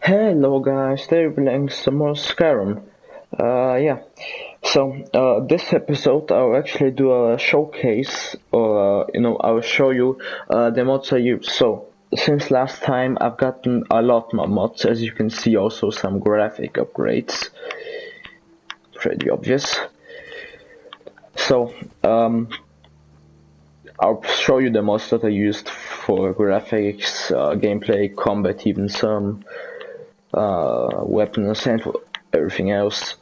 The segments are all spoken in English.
Hello guys, today we're playing some more Skyrim. Yeah. So, this episode I'll actually do a showcase, or I'll show you the mods I use. So, since last time I've gotten a lot more mods, as you can see, also some graphic upgrades. Pretty obvious. So, I'll show you the mods that I used for graphics, gameplay, combat, even some weapons and everything else,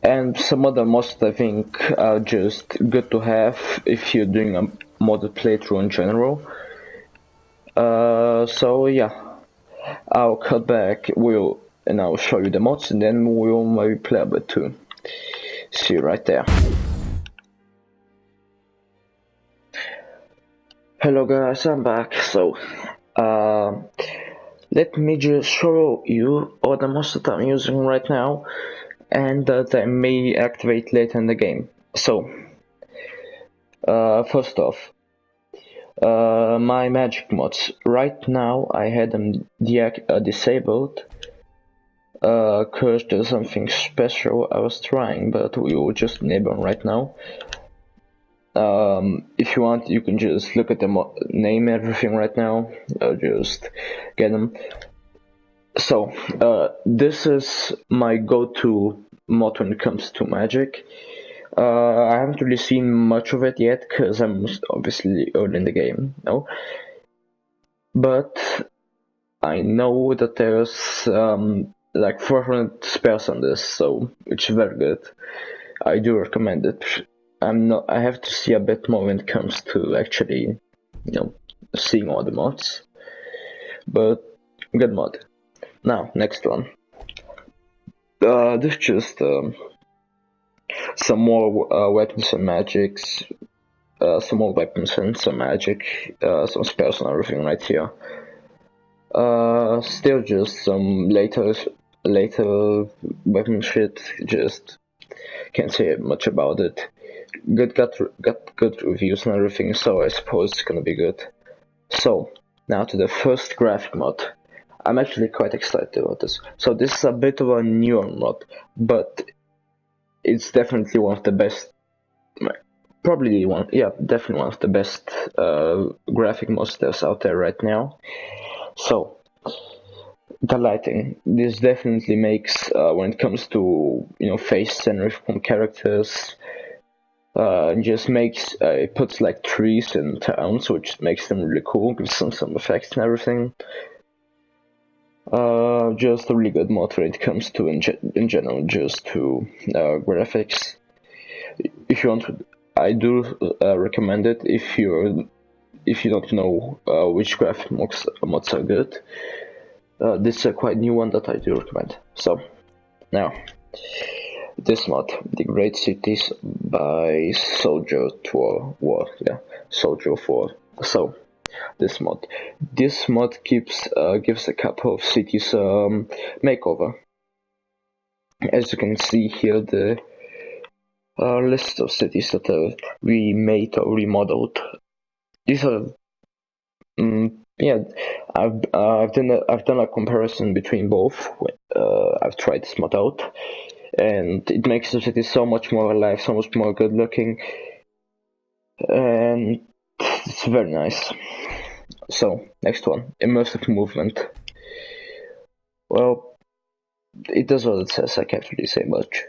and some other mods that I think are just good to have if you're doing a modded playthrough in general. So yeah, I'll cut back, and I'll show you the mods, and then we'll maybe play a bit too. See you right there. Hello guys, I'm back. So let me just show you all the mods that I'm using right now and that I may activate later in the game. So, first off, my magic mods. Right now I had them disabled, cause there's something special I was trying, but we will just enable them right now. If you want, you can just look at the name and everything right now. Just get them. So, this is my go-to mod when it comes to magic. I haven't really seen much of it yet, because I'm obviously early in the game, no? But I know that there's like 400 spells on this, so which is very good. I do recommend it. I have to see a bit more when it comes to actually, seeing all the mods. But good mod. Now, next one. This is just some more weapons and magics. Some more weapons and some magic. Some spells and everything right here. Still just some later weapon shit. Just can't say much about it. Got good reviews and everything, so I suppose it's gonna be good. So, now to the first graphic mod. I'm actually quite excited about this. So this is a bit of a newer mod, but it's definitely one of the best, definitely one of the best graphic mods that's out there right now. So, the lighting. This definitely makes, when it comes to, face and from characters, just makes, it puts like trees in towns, which makes them really cool, gives them some effects and everything. Just a really good mod when it comes to, in general, just to graphics. If you want, I do recommend it if you don't know which graphic mods are good. This is a quite new one that I do recommend. So, now, this mod, The Great Cities by Soldier 4. So, this mod gives a couple of cities makeover. As you can see here, the list of cities that are remade or remodeled. These are, I've done a comparison between both. I've tried this mod out, and it makes the city so much more alive, so much more good looking, and it's very nice. So, next one, immersive movement. Well, it does what it says, I can't really say much.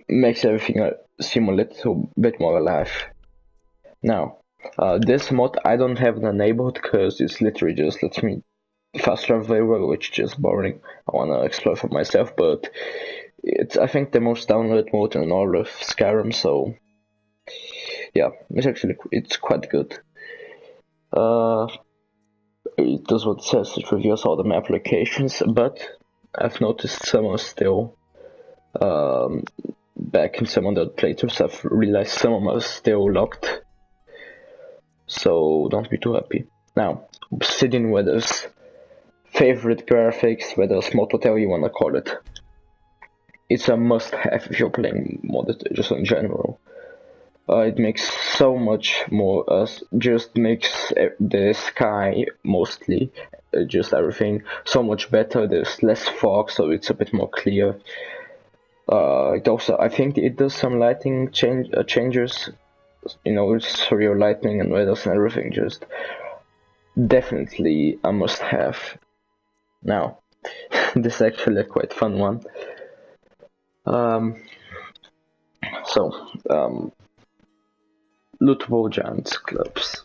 Makes everything seem a little bit more alive. Now, this mod I don't have it enabled because it's literally just lets me fast travel everywhere, which is just boring. I wanna explore for myself, but it's, I think, the most downloaded mod in all of Skyrim, so yeah, it's quite good. It does what it says, it reveals all the map locations, but I've noticed some are still, back in some other playthroughs, I've realized some of them are still locked, so don't be too happy. Now, Obsidian Weather's favorite graphics, weathers, mod, whatever you wanna call it. It's a must-have if you're playing modded, just in general. It makes so much more, just makes the sky mostly just everything so much better. There's less fog, so it's a bit more clear. It also, I think it does some lighting changes, you know, it's for your lighting and weathers and everything. Just definitely a must-have. Now, this is actually a quite fun one. Lootable giants clubs.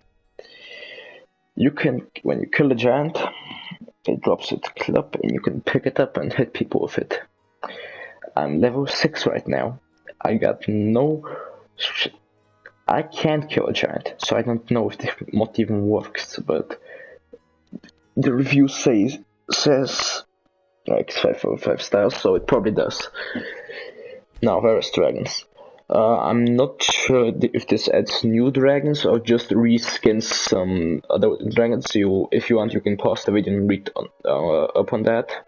You can, when you kill a giant, it drops its club and you can pick it up and hit people with it. I'm level 6 right now. I can't kill a giant, so I don't know if this mod even works, but the review says like 5 out of 5 stars, so it probably does. Now, various dragons. I'm not sure if this adds new dragons or just reskins some other dragons. If you want, you can pause the video and read upon that.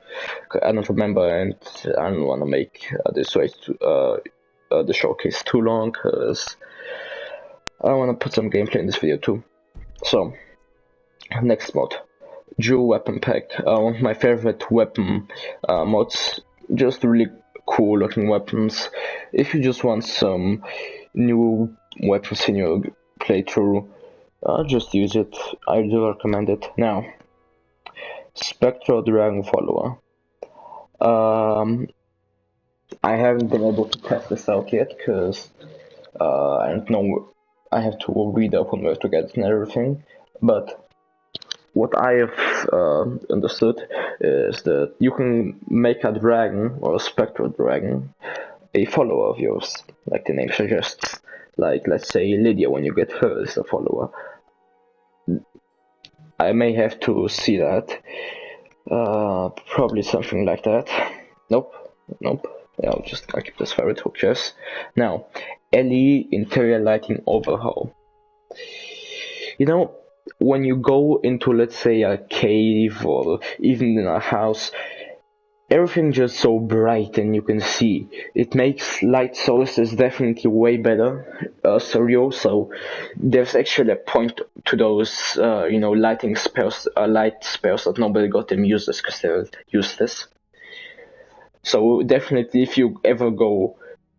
I don't remember, and I don't want to make this way the showcase too long, because I want to put some gameplay in this video too. So, next mod, Dual Weapon Pack. One of my favorite weapon mods. Just really cool looking weapons. If you just want some new weapons in your playthrough, just use it. I do recommend it. Now, Spectre Follower. I haven't been able to test this out yet because I don't know. I have to read up on where to get it and everything. But what I have understood is that you can make a dragon, or a spectral dragon, a follower of yours, like the name suggests. Like, let's say Lydia, when you get her as a follower. I may have to see that. Probably something like that. Nope. Yeah, I'll keep this favorite hook, yes. Now, Ellie interior lighting overhaul. You know, when you go into, let's say, a cave or even in a house, everything just so bright and you can see. It makes light sources definitely way better, so there's actually a point to those, lighting spells, light spells that nobody got them useless because they're useless. So definitely, if you ever go,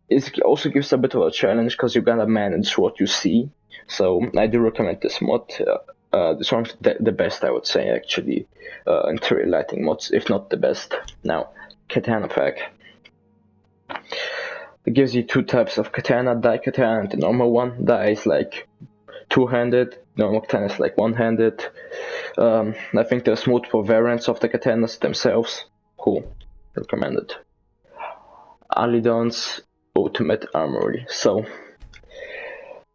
it also gives a bit of a challenge because you gotta manage what you see. So I do recommend this mod. This one's the best, I would say, actually, interior lighting mods, if not the best. Now, Katana Pack. It gives you two types of katana, Dai Katana and the normal one. Dai is like two-handed, normal katana is like one-handed. I think there's multiple variants of the katanas themselves. Cool, recommended. Alidon's Ultimate Armory. So,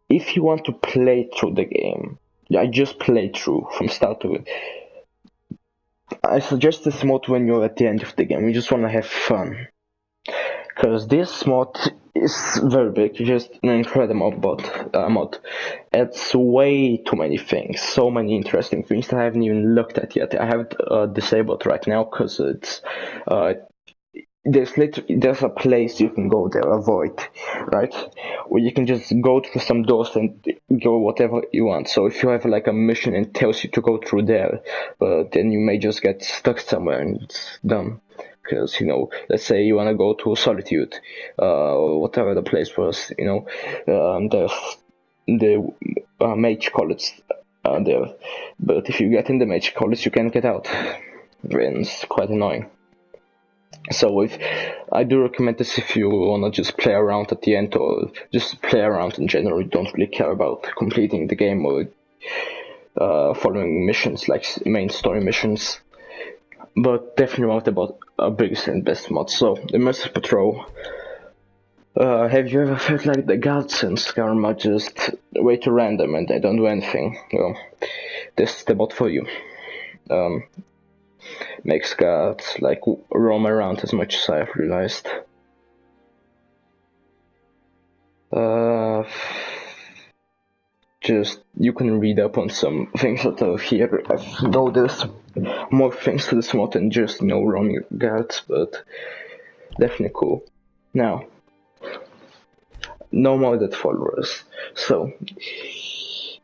if you want to play through the game, I just played through from start to it. I suggest this mod when you're at the end of the game. You just want to have fun. Because this mod is very big, just an incredible mod. It's way too many things, so many interesting things that I haven't even looked at yet. I have it disabled right now because it's there's a place you can go there, a void, right? Where you can just go through some doors and go whatever you want. So if you have like a mission and tells you to go through there, then you may just get stuck somewhere and it's dumb. Because, let's say you want to go to Solitude, or whatever the place was, there's the Mage College there. But if you get in the Mage College, you can't get out. And it's quite annoying. So I do recommend this if you wanna just play around at the end, or just play around in general. You don't really care about completing the game or following missions like main story missions. But definitely one of the biggest and best mods. So the Immersive Patrol. Have you ever felt like the guards in Skyrim are just way too random and they don't do anything? Well, this is the mod for you. Makes guards like roam around as much as I've realized. Just you can read up on some things that are here. I know there's more things to this mod than just roaming guards, but definitely cool. Now, no modded followers. So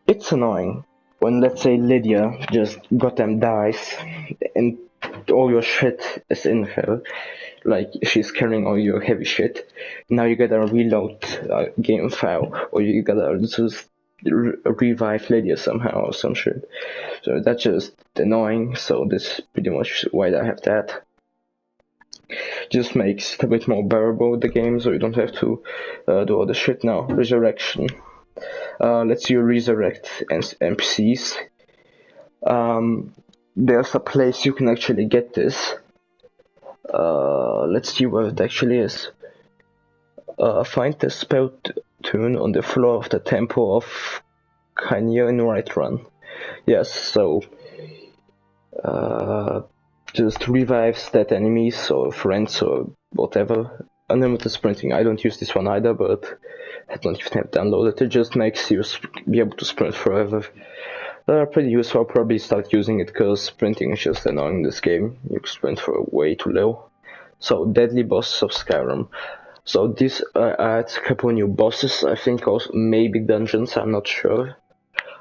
it's annoying when, let's say, Lydia just goddamn dies and all your shit is in her, like she's carrying all your heavy shit, now you gotta reload game file, or you gotta just revive Lydia somehow or some shit. So that's just annoying, so this is pretty much why I have that. Just makes it a bit more bearable, the game, so you don't have to do all the shit now. Resurrection. Lets you resurrect NPCs. There's a place you can actually get this. Let's see where it actually is. Find the spell tune on the floor of the Temple of Kanya in Whiterun. Yes, so just revives that enemies or friends or whatever. Unlimited sprinting. I don't use this one either, but I don't even have downloaded. It just makes you be able to sprint forever. They're pretty useful. I'll probably start using it because sprinting is just annoying in this game. You sprint for way too low. So, Deadly Bosses of Skyrim. So this adds a couple new bosses, I think also maybe dungeons, I'm not sure.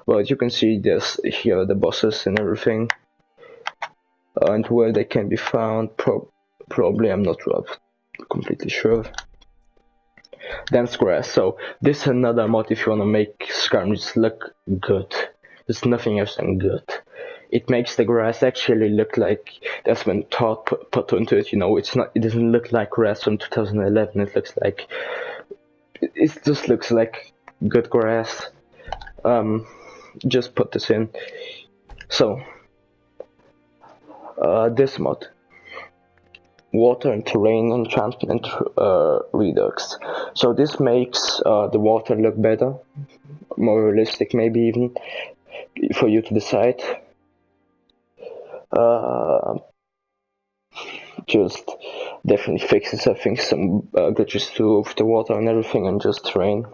But you can see this here, the bosses and everything. And where they can be found, probably, I'm not completely sure. Dense grass, so this is another mod if you want to make Skyrim just look good. There's nothing else than good. It makes the grass actually look like that's been put into it, you know, it doesn't look like grass from 2011, it looks like, it just looks like good grass. Just put this in. So, this mod. Water and terrain enchantment redux. So this makes the water look better, more realistic maybe even, for you to decide. Just definitely fixes, I think, some glitches too with the water and everything, and just terrain.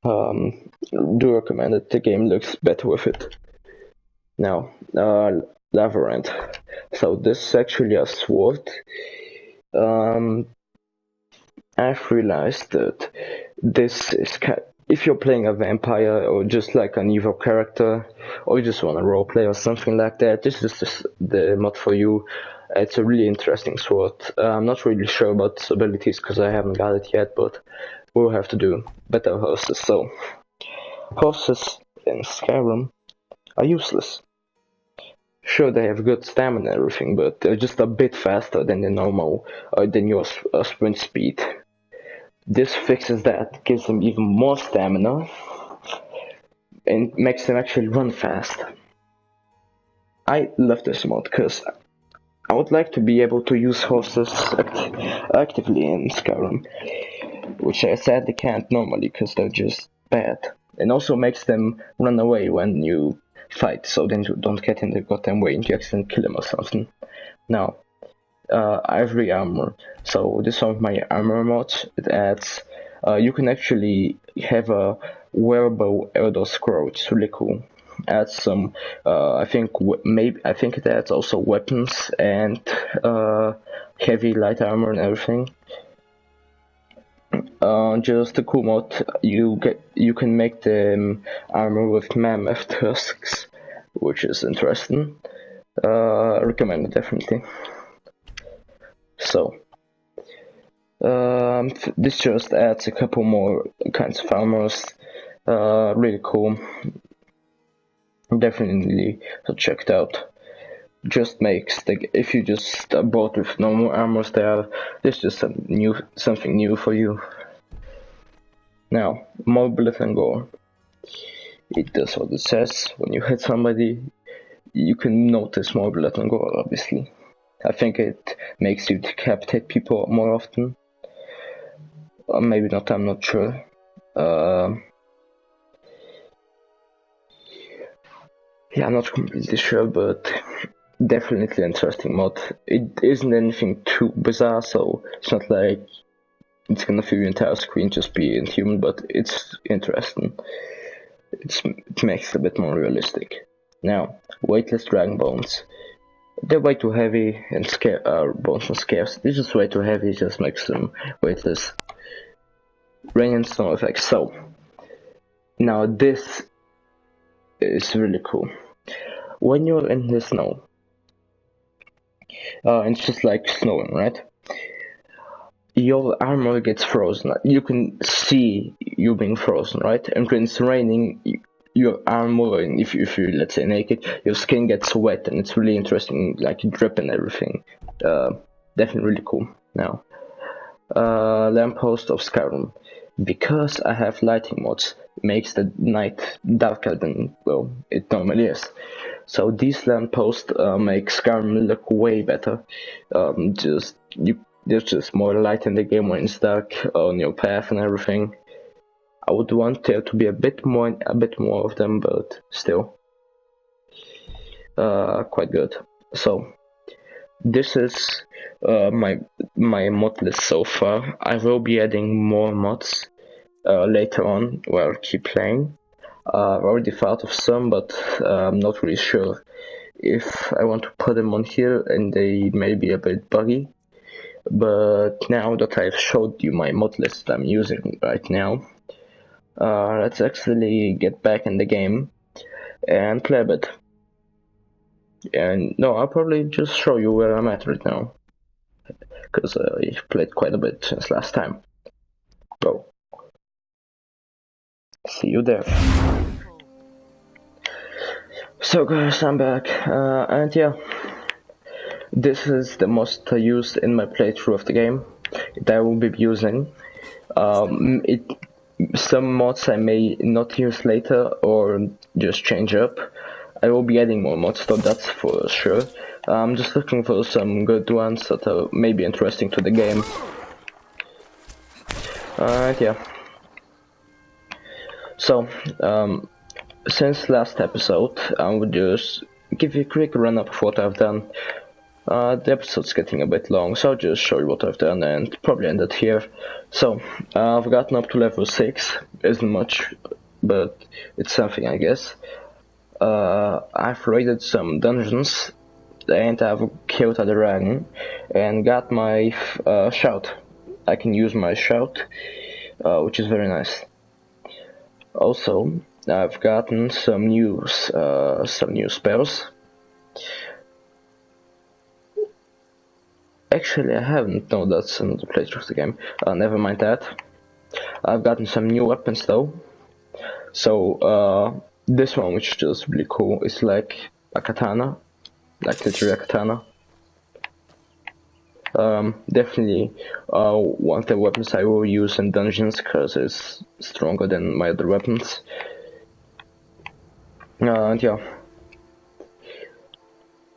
Do recommend it, the game looks better with it. Now, Labyrinth. So this is actually a sword. I've realized that this is if you're playing a vampire or just like an evil character, or you just want to roleplay or something like that, this is the mod for you. It's a really interesting sword. I'm not really sure about its abilities because I haven't got it yet, but we'll have to do better horses. So, horses in Skyrim are useless. Sure, they have good stamina and everything, but they're just a bit faster than the normal, than your sprint speed. This fixes that, gives them even more stamina, and makes them actually run fast. I love this mod because I would like to be able to use horses actively in Skyrim, which I sadly can't normally because they're just bad. And also makes them run away when you fight, so then you don't get in the goddamn way and you accidentally kill them or something. Now, Ivory Armor. So this is one of my armor mods. It adds, you can actually have a wearable Elder Scroll, which is really cool. Adds some, I think it adds also weapons and heavy light armor and everything. Just a cool mod. You can make the armor with mammoth tusks, which is interesting. I recommend it definitely. So, this just adds a couple more kinds of armors. Really cool. Definitely check it out. Just makes if you just bought with normal armors there, this is just something new for you. Now, more blood and gore. It does what it says. When you hit somebody, you can notice more blood and gore, obviously. I think it makes you decapitate people more often. Or maybe not, I'm not sure. Yeah, I'm not completely sure, but definitely interesting mod. It isn't anything too bizarre, so it's not like it's gonna fill your entire screen just being human, but it's interesting. It makes it a bit more realistic. Now, weightless dragon bones. They're way too heavy and bones are scarce. This is way too heavy, it just makes them weightless. Rain and snow effects. So, now this is really cool. When you're in the snow, it's just like snowing, right? Your armor gets frozen. You can see you being frozen, right? And when it's raining, your armor, and if you let's say naked, your skin gets wet, and it's really interesting, like drip and everything. Definitely really cool. Now, Lamppost of Skyrim. Because I have lighting mods, it makes the night darker than, well, it normally is. So these lampposts make Skyrim look way better. There's just more light in the game when it's dark on your path and everything. I would want there to be a bit more of them, but still, quite good. So this is my mod list so far. I will be adding more mods later on while I keep playing. I've already thought of some, but I'm not really sure if I want to put them on here, and they may be a bit buggy. But now that I've showed you my mod list I'm using right now, let's actually get back in the game and play a bit. And no, I'll probably just show you where I'm at right now, because I've played quite a bit since last time. Go. See you there. So guys, I'm back, and yeah, this is the most used in my playthrough of the game that I will be using. Some mods I may not use later or just change up. I will be adding more mods, so that's for sure. I'm just looking for some good ones that are maybe interesting to the game. Yeah. So, since last episode, I would just give you a quick run-up of what I've done. The episode's getting a bit long, so I'll just show you what I've done and probably end it here. So, I've gotten up to level 6, isn't much, but it's something, I guess. I've raided some dungeons, and I've killed a dragon, and got my shout. I can use my shout, which is very nice. Also, I've gotten some new spells. Actually, I haven't. No, that's another playthrough of the game. Never mind that. I've gotten some new weapons though. So, this one, which is just really cool, is like a katana, like literally a katana. Definitely one of the weapons I will use in dungeons because it's stronger than my other weapons. And yeah.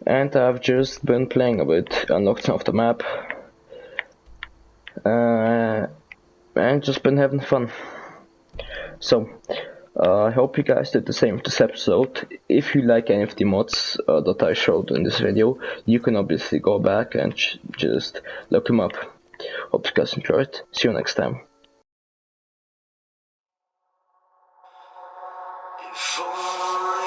And I've just been playing a bit, unlocked some of the map, and just been having fun. So, I hope you guys did the same with this episode. If you like any of the mods that I showed in this video, you can obviously go back and just look them up. Hope you guys enjoyed. See you next time. If only